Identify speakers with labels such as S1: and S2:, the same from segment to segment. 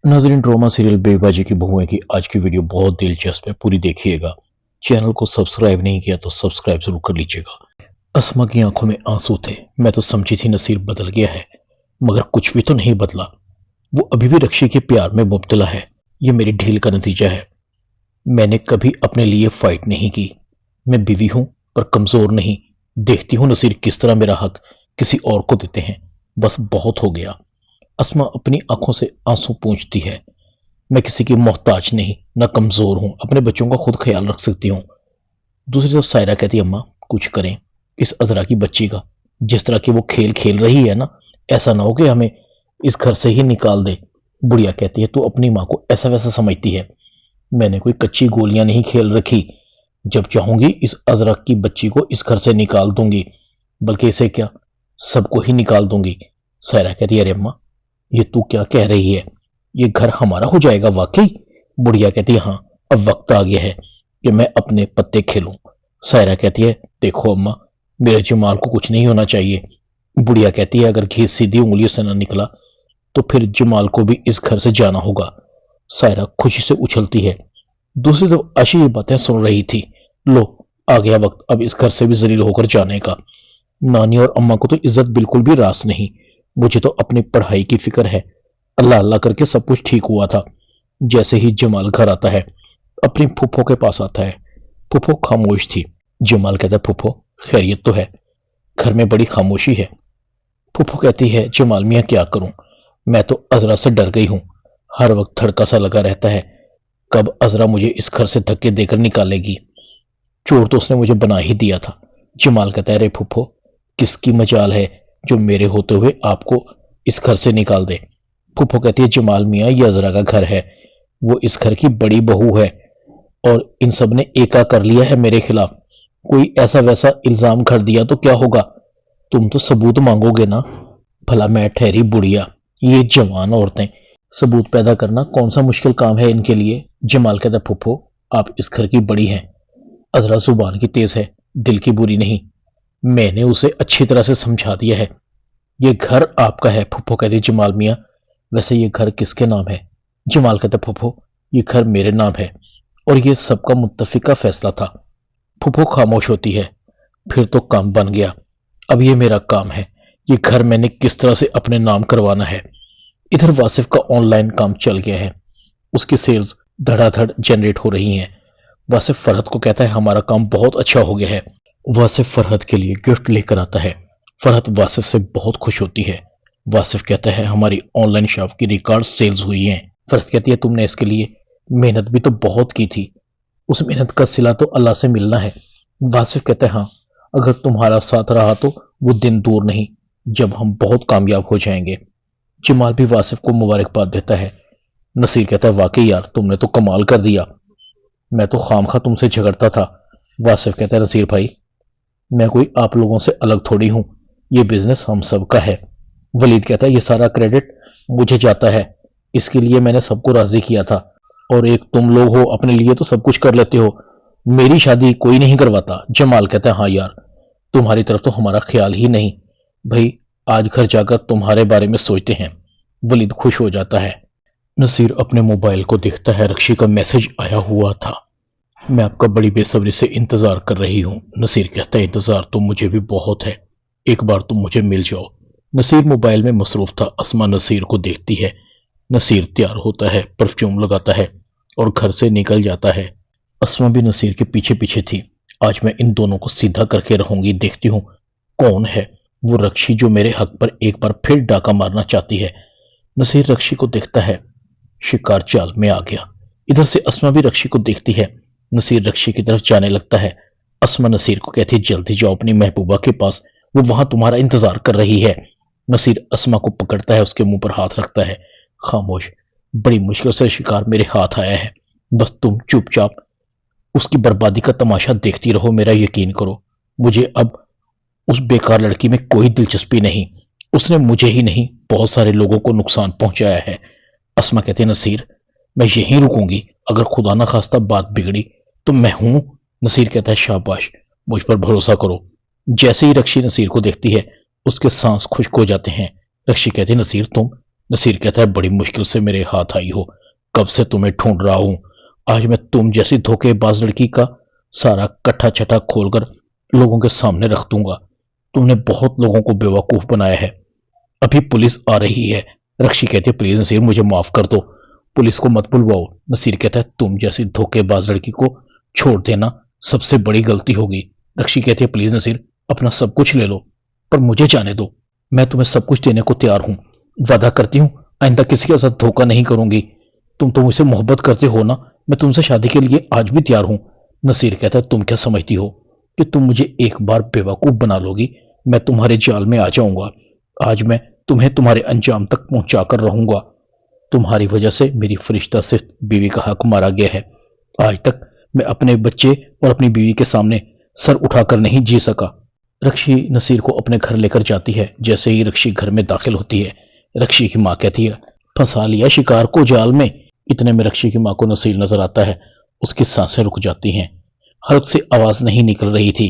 S1: नाजरीन, drama serial बेबाजी की बहुएं की आज की वीडियो बहुत दिलचस्प है, पूरी देखिएगा। चैनल को सब्सक्राइब नहीं किया तो सब्सक्राइब जरूर कर लीजिएगा। अस्मा की आंखों में आंसू थे। मैं तो समझी थी नसीर बदल गया है, मगर कुछ भी तो नहीं बदला। वो अभी भी रक्षी के प्यार में मुब्तला है। ये मेरी ढील का नतीजा है। मैंने कभी अपने लिए फाइट नहीं की। मैं बीवी हूं पर कमजोर नहीं। देखती हूं नसीर किस तरह मेरा हक किसी और को देते हैं। बस बहुत हो गया। अस्मा अपनी आंखों से आंसू पोंछती है। मैं किसी की मोहताज नहीं, न कमजोर हूं, अपने बच्चों का खुद ख्याल रख सकती हूँ। दूसरी तरफ सायरा कहती है, अम्मा कुछ करें इस अजरा की बच्ची का। जिस तरह की वो खेल खेल रही है ना, ऐसा ना हो कि हमें इस घर से ही निकाल दे। बुढ़िया कहती है, तू अपनी माँ को ऐसा वैसा समझती है। मैंने कोई कच्ची गोलियां नहीं खेल रखी। जब चाहूंगी इस अजरा की बच्ची को इस घर से निकाल दूंगी, बल्कि इसे क्या, सबको ही निकाल दूंगी। सायरा कहती है, अरे अम्मा ये तू क्या कह रही है? ये घर हमारा हो जाएगा वाकई? बुढ़िया कहती है, हाँ अब वक्त आ गया है कि मैं अपने पत्ते खेलूं। सायरा कहती है, देखो अम्मा, मेरे जमाल को कुछ नहीं होना चाहिए। बुढ़िया कहती है, अगर घी सीधी उंगलियों से न निकला तो फिर जमाल को भी इस घर से जाना होगा। सायरा खुशी से उछलती है। दूसरी तरफ आशी ये बातें सुन रही थी। लो, आ गया वक्त अब इस घर से भी जलील होकर जाने का। नानी और अम्मा को तो इज्जत बिल्कुल भी रास नहीं। मुझे तो अपनी पढ़ाई की फिक्र है। अल्लाह अल्लाह करके सब कुछ ठीक हुआ था। जैसे ही जमाल घर आता है, अपनी फूफो के पास आता है। फूफो खामोश थी। जमाल कहता है, फूफो खैरियत तो है? घर में बड़ी खामोशी है। फूफो कहती है, जमाल मियाँ क्या करूं, मैं तो अजरा से डर गई हूं। हर वक्त धड़का सा लगा रहता है, कब अजरा मुझे इस घर से धक्के देकर निकालेगी। चोर तो उसने मुझे बना ही दिया था। जमाल कहता है, अरे फूफो, किसकी मजाल है जो मेरे होते हुए आपको इस घर से निकाल दे। फूफो कहती है, जमाल मियाँ ये अजरा का घर है, वो इस घर की बड़ी बहू है और इन सब ने एका कर लिया है मेरे खिलाफ। कोई ऐसा वैसा इल्जाम कर दिया तो क्या होगा? तुम तो सबूत मांगोगे ना। भला मैं ठहरी बुढ़िया, ये जवान औरतें, सबूत पैदा करना कौन सा मुश्किल काम है इनके लिए। जमाल कहता है, फूफो आप इस घर की बड़ी हैं। अजरा जुबान की तेज है, दिल की बुरी नहीं। मैंने उसे अच्छी तरह से समझा दिया है। ये घर आपका है। फूफो कहती, जमाल मियाँ वैसे ये घर किसके नाम है? जमाल कहता, फूफो ये घर मेरे नाम है और ये सबका मुत्तफिका फैसला था। फूफो खामोश होती है। फिर तो काम बन गया। अब ये मेरा काम है, ये घर मैंने किस तरह से अपने नाम करवाना है। इधर वासिफ का ऑनलाइन काम चल गया है। उसकी सेल्स धड़ाधड़ जनरेट हो रही हैं। वासिफ फरहत को कहता है, हमारा काम बहुत अच्छा हो गया है। वासिफ फरहत के लिए गिफ्ट लेकर आता है। फरहत वासिफ से बहुत खुश होती है। वासिफ कहता है, हमारी ऑनलाइन शॉप की रिकॉर्ड सेल्स हुई हैं। फरहत कहती है, तुमने इसके लिए मेहनत भी तो बहुत की थी, उस मेहनत का सिला तो अल्लाह से मिलना है। वासिफ कहता है, हाँ अगर तुम्हारा साथ रहा तो वो दिन दूर नहीं जब हम बहुत कामयाब हो जाएंगे। जमाल भी वासिफ को मुबारकबाद देता है। नसीर कहता है, वाकई यार तुमने तो कमाल कर दिया, मैं तो खामखा तुमसे झगड़ता था। वासिफ कहता है, नसीर भाई मैं कोई आप लोगों से अलग थोड़ी हूं, ये बिजनेस हम सबका है। वलीद कहता है, ये सारा क्रेडिट मुझे जाता है, इसके लिए मैंने सबको राजी किया था। और एक तुम लोग हो, अपने लिए तो सब कुछ कर लेते हो, मेरी शादी कोई नहीं करवाता। जमाल कहता है, हाँ यार तुम्हारी तरफ तो हमारा ख्याल ही नहीं। भाई आज घर जाकर तुम्हारे बारे में सोचते हैं। वलीद खुश हो जाता है। नसीर अपने मोबाइल को देखता है, रक्षी का मैसेज आया हुआ था। मैं आपका बड़ी बेसब्री से इंतजार कर रही हूं। नसीर कहता है, इंतजार तो मुझे भी बहुत है, एक बार तुम मुझे मिल जाओ। नसीर मोबाइल में मसरूफ था। अस्मा नसीर को देखती है। नसीर तैयार होता है, परफ्यूम लगाता है और घर से निकल जाता है। अस्मा भी नसीर के पीछे पीछे थी। आज मैं इन दोनों को सीधा करके रहूंगी, देखती हूं कौन है वो रक्षी जो मेरे हक पर एक बार फिर डाका मारना चाहती है। नसीर रक्षी को देखता है। शिकार चाल में आ गया। इधर से अस्मा भी रक्षी को देखती है। नसीर रक्षी की तरफ जाने लगता है। अस्मा नसीर को कहती है, जल्दी जाओ अपनी महबूबा के पास, वो वहां तुम्हारा इंतजार कर रही है। नसीर अस्मा को पकड़ता है, उसके मुंह पर हाथ रखता है। खामोश, बड़ी मुश्किल से शिकार मेरे हाथ आया है, बस तुम चुपचाप उसकी बर्बादी का तमाशा देखती रहो। मेरा यकीन करो, मुझे अब उस बेकार लड़की में कोई दिलचस्पी नहीं। उसने मुझे ही नहीं बहुत सारे लोगों को नुकसान पहुंचाया है। अस्मा कहते हैं, नसीर मैं यहीं रुकूंगी, अगर खुदा ना खास्ता बात बिगड़ी तो मैं हूं। नसीर कहता है, शाबाश, मुझ पर भरोसा करो। जैसे ही रक्षी नसीर को देखती है, उसके सांस खुश्क हो जाते हैं। रक्षी कहती है, नसीर तुम नसीर कहता है बड़ी मुश्किल से मेरे हाथ आई हो, कब से तुम्हें ढूंढ रहा हूं। आज मैं तुम जैसी धोखेबाज लड़की का सारा कट्ठा छठा खोलकर लोगों के सामने रख दूंगा। तुमने बहुत लोगों को बेवकूफ बनाया है। अभी पुलिस आ रही है। रक्षी कहती है प्लीज नसीर मुझे माफ कर दो, पुलिस को मत बुलवाओ। नसीर कहता है तुम जैसी धोखेबाज लड़की को छोड़ देना सबसे बड़ी गलती होगी। रक्षी कहती है प्लीज नसीर अपना सब कुछ ले लो, पर मुझे जाने दो। मैं तुम्हें सब कुछ देने को तैयार हूं। वादा करती हूं आइंदा किसी के साथ धोखा नहीं करूंगी। तुम तो मुझसे मोहब्बत करते हो ना, मैं तुमसे शादी के लिए आज भी तैयार हूं। नसीर कहता है तुम क्या समझती हो कि तुम मुझे एक बार बेवकूफ बना लोगी? मैं तुम्हारे जाल में आ जाऊंगा। आज मैं तुम्हें तुम्हारे अंजाम तक पहुंचाकर रहूंगा। तुम्हारी वजह से मेरी फरिश्ता से बीवी का हक मारा गया है। आज तक मैं अपने बच्चे और अपनी बीवी के सामने सर उठाकर नहीं जी सका। रक्षी नसीर को अपने घर लेकर जाती है। जैसे ही रक्षी घर में दाखिल होती है, रक्षी की माँ कहती है फंसा लिया शिकार को जाल में। इतने में रक्षी की माँ को नसीर नजर आता है। उसकी सांसें रुक जाती हैं, हल्क से आवाज नहीं निकल रही थी।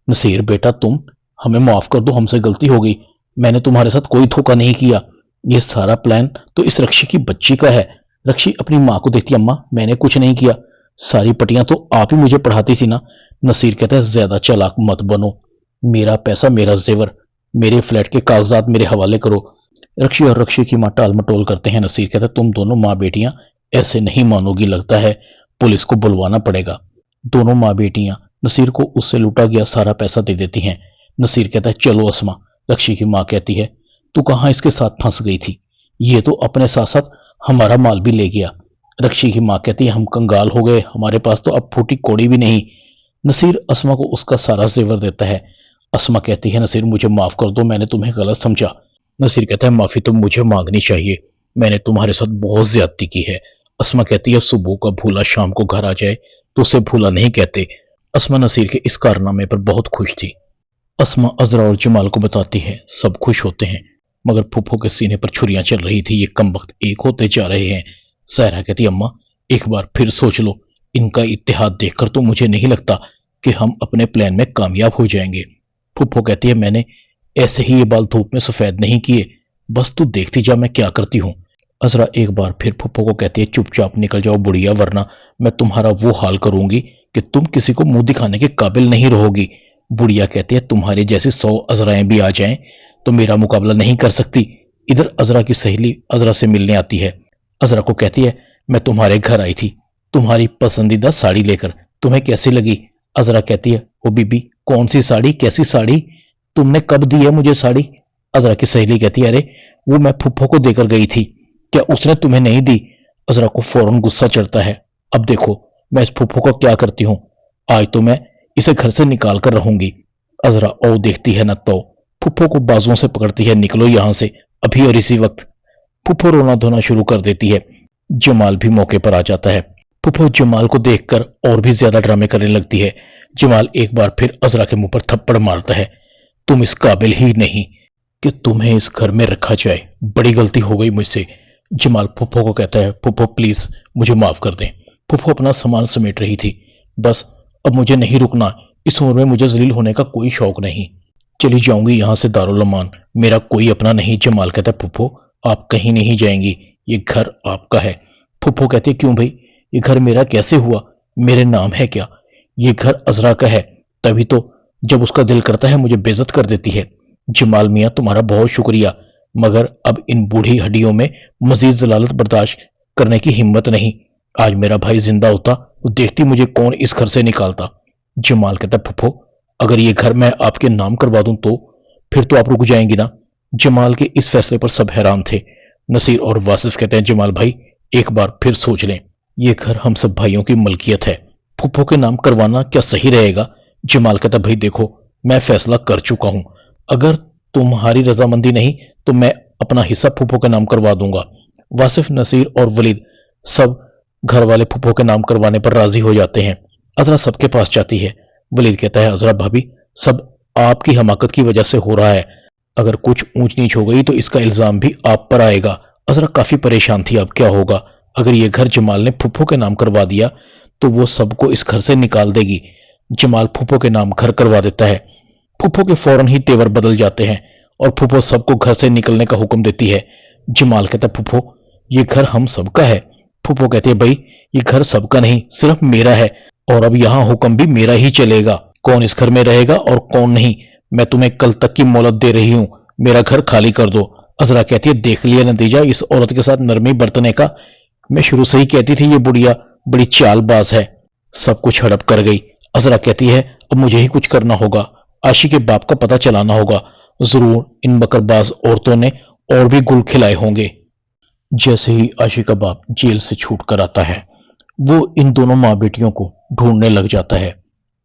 S1: नसीर बेटा तुम हमें माफ कर दो, हमसे गलती हो गई। मैंने तुम्हारे साथ कोई धोखा नहीं किया। ये सारा प्लान तो इस रक्षी की बच्ची का है। रक्षी अपनी माँ को देखती अम्मा मैंने कुछ नहीं किया, सारी पटियां तो आप ही मुझे पढ़ाती थी ना। नसीर कहता है ज्यादा चालाक मत बनो, मेरा पैसा मेरा जेवर, मेरे फ्लैट के कागजात मेरे हवाले करो। रक्षी और रक्षी की माँ टाल मटोल करते हैं। नसीर कहता है तुम दोनों माँ बेटियां ऐसे नहीं मानोगी, लगता है पुलिस को बुलवाना पड़ेगा। दोनों माँ बेटियां नसीर को उससे लूटा गया सारा पैसा दे देती हैं। नसीर कहता है चलो अस्मा। रक्षी की माँ कहती है तू कहाँ इसके साथ फंस गई थी, ये तो अपने साथ साथ हमारा माल भी ले गया। रक्षी की माँ कहती है हम कंगाल हो गए, हमारे पास तो अब फूटी कौड़ी भी नहीं। नसीर अस्मा को उसका सारा जेवर देता है। अस्मा कहती है नसीर मुझे माफ कर दो, मैंने तुम्हें गलत समझा। नसीर कहता है माफी तो मुझे मांगनी चाहिए, मैंने तुम्हारे साथ बहुत ज्यादती की है। अस्मा कहती है सुबह का भूला शाम को घर आ जाए तो उसे भूला नहीं कहते। अस्मा नसीर के इस कारनामे पर बहुत खुश थी। अस्मा अजरा और जमाल को बताती है, सब खुश होते हैं, मगर फूफो के सीने पर छुरियां चल रही थी। ये कमबख्त एक होते जा रहे हैं। सहरा कहती अम्मा एक बार फिर सोच लो, इनका इत्तेहाद देखकर तो मुझे नहीं लगता कि हम अपने प्लान में कामयाब हो जाएंगे। फूफो कहती है मैंने ऐसे ही ये बाल धूप में सफेद नहीं किए, बस तू देखती जा मैं क्या करती हूँ। अजरा एक बार फिर फूफो को कहती है चुपचाप निकल जाओ बुढ़िया, वरना मैं तुम्हारा वो हाल करूंगी कि तुम किसी को मुंह दिखाने के काबिल नहीं रहोगी। बुढ़िया कहती है तुम्हारे जैसी 100 अजराएं भी आ जाएं तो मेरा मुकाबला नहीं कर सकती। इधर अजरा की सहेली अजरा से मिलने आती है। अजरा को कहती है मैं तुम्हारे घर आई थी तुम्हारी पसंदीदा साड़ी लेकर, तुम्हें कैसी लगी? अजरा कहती है ओ बीबी कौन सी साड़ी, कैसी साड़ी, तुमने कब दी है मुझे साड़ी? अजरा की सहेली कहती है अरे वो मैं फुफ्फो को देकर गई थी, क्या उसने तुम्हें नहीं दी? अजरा को फौरन गुस्सा चढ़ता है। अब देखो मैं इस फुफ्फो को क्या करती हूँ, आज तो मैं इसे घर से निकाल कर रहूंगी। अजरा ओ देखती है न तो फुफ्फो को बाजुओं से पकड़ती है, निकलो यहां से अभी और इसी वक्त। फुफ्फो रोना धोना शुरू कर देती है। जमाल भी मौके पर आ जाता है। फुफ्फो जमाल को देखकर और भी ज्यादा ड्रामे करने लगती है। जमाल एक बार फिर अजरा के मुंह पर थप्पड़ मारता है। तुम इस काबिल ही नहीं कि तुम्हें इस घर में रखा जाए, बड़ी गलती हो गई मुझसे। जमाल फुफ्फो को कहता है फुफ्फो प्लीज मुझे माफ कर दें। फुफ्फो अपना सामान समेट रही थी। बस अब मुझे नहीं रुकना, इस उम्र में मुझे जलील होने का कोई शौक नहीं, चली जाऊंगी यहां से दारुल अमान, मेरा कोई अपना नहीं। जमाल कहता है फुफ्फो आप कहीं नहीं जाएंगी, ये घर आपका है। फुफ्फो कहती है क्यों भाई, ये घर मेरा कैसे हुआ, मेरे नाम है क्या? ये घर अजरा का है, तभी तो जब उसका दिल करता है मुझे बेइज्जत कर देती है। जमाल मियां तुम्हारा बहुत शुक्रिया, मगर अब इन बूढ़ी हड्डियों में मजीद जलालत बर्दाश्त करने की हिम्मत नहीं। आज मेरा भाई जिंदा होता तो देखती मुझे कौन इस घर से निकालता। जमाल कहता फुफ्फो अगर ये घर मैं आपके नाम करवा दूं तो फिर तो आप रुक जाएंगी ना? जमाल के इस फैसले पर सब हैरान थे। नसीर और वासिफ कहते हैं जमाल भाई एक बार फिर सोच लें, ये घर हम सब भाइयों की मलकियत है, फुफ्फो के नाम करवाना क्या सही रहेगा? जमाल कहता भाई देखो मैं फैसला कर चुका हूं, अगर तुम्हारी रजामंदी नहीं तो मैं अपना हिस्सा फुफ्फो के नाम करवा दूंगा। वासिफ, नसीर और वलीद सब घर वाले फुफ्फो के नाम करवाने पर राजी हो जाते हैं। अजरा सबके पास जाती है। वलीद कहता है अजरा भाभी सब आपकी हमाकत की वजह से हो रहा है, अगर कुछ ऊंच नीच हो गई तो इसका इल्जाम भी आप पर आएगा। अजरा काफी परेशान थी अब क्या होगा, अगर ये घर जमाल ने फुफ्फो के नाम करवा दिया तो वो सबको इस घर से निकाल देगी। जमाल फुफ्फो के नाम घर करवा देता है। फुफ्फो के फौरन ही तेवर बदल जाते हैं और फुफ्फो सबको घर से निकलने का हुक्म देती है। जमाल कहता है फूफो ये घर हम सबका है। फूफो कहते हैं भाई ये घर सबका नहीं सिर्फ मेरा है और अब यहाँ हुक्म भी मेरा ही चलेगा। कौन इस घर में रहेगा और कौन नहीं मैं तुम्हें कल तक की मोहलत दे रही हूँ, मेरा घर खाली कर दो। अजरा कहती है देख लिया नतीजा इस औरत के साथ नरमी बरतने का। मैं शुरू से ही कहती थी ये बुढ़िया बड़ी चालबाज है, सब कुछ हड़प कर गई। अजरा कहती है अब मुझे ही कुछ करना होगा, आशी के बाप का पता चलाना होगा। जरूर इन बकरबाज औरतों ने और भी गुल खिलाए होंगे। जैसे ही आशी का बाप जेल से छूट कर आता है वो इन दोनों माँ बेटियों को ढूंढने लग जाता है।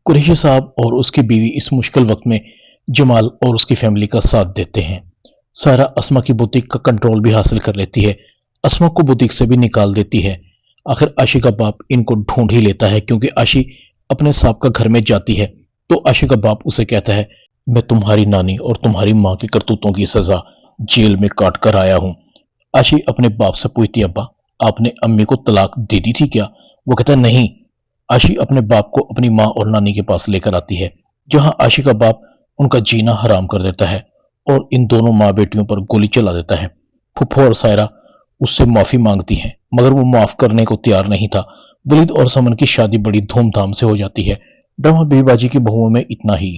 S1: कुरैशी साहब और उसकी बीवी इस मुश्किल वक्त में जमाल और उसकी फैमिली का साथ देते हैं। सारा अस्मा की बुटीक का कंट्रोल भी हासिल कर लेती है, अस्मा को बुटीक से भी निकाल देती है। आखिर आशी का बाप इनको ढूंढ ही लेता है क्योंकि आशी अपने साहब का घर में जाती है तो आशी का बाप उसे कहता है मैं तुम्हारी नानी और तुम्हारी माँ की करतूतों की सजा जेल में काट कर आया हूं। आशी अपने बाप से पूछती अब्बा आपने अम्मी को तलाक दे दी थी क्या? वो कहता नहीं। आशी अपने बाप को अपनी माँ और नानी के पास लेकर आती है जहां आशी का बाप उनका जीना हराम कर देता है और इन दोनों माँ बेटियों पर गोली चला देता है। फुफ्फो और सायरा उससे माफी मांगती हैं मगर वो माफ करने को तैयार नहीं था। वलीद और समन की शादी बड़ी धूमधाम से हो जाती है। ड्रामा बेबाजी की बहुओं में इतना ही।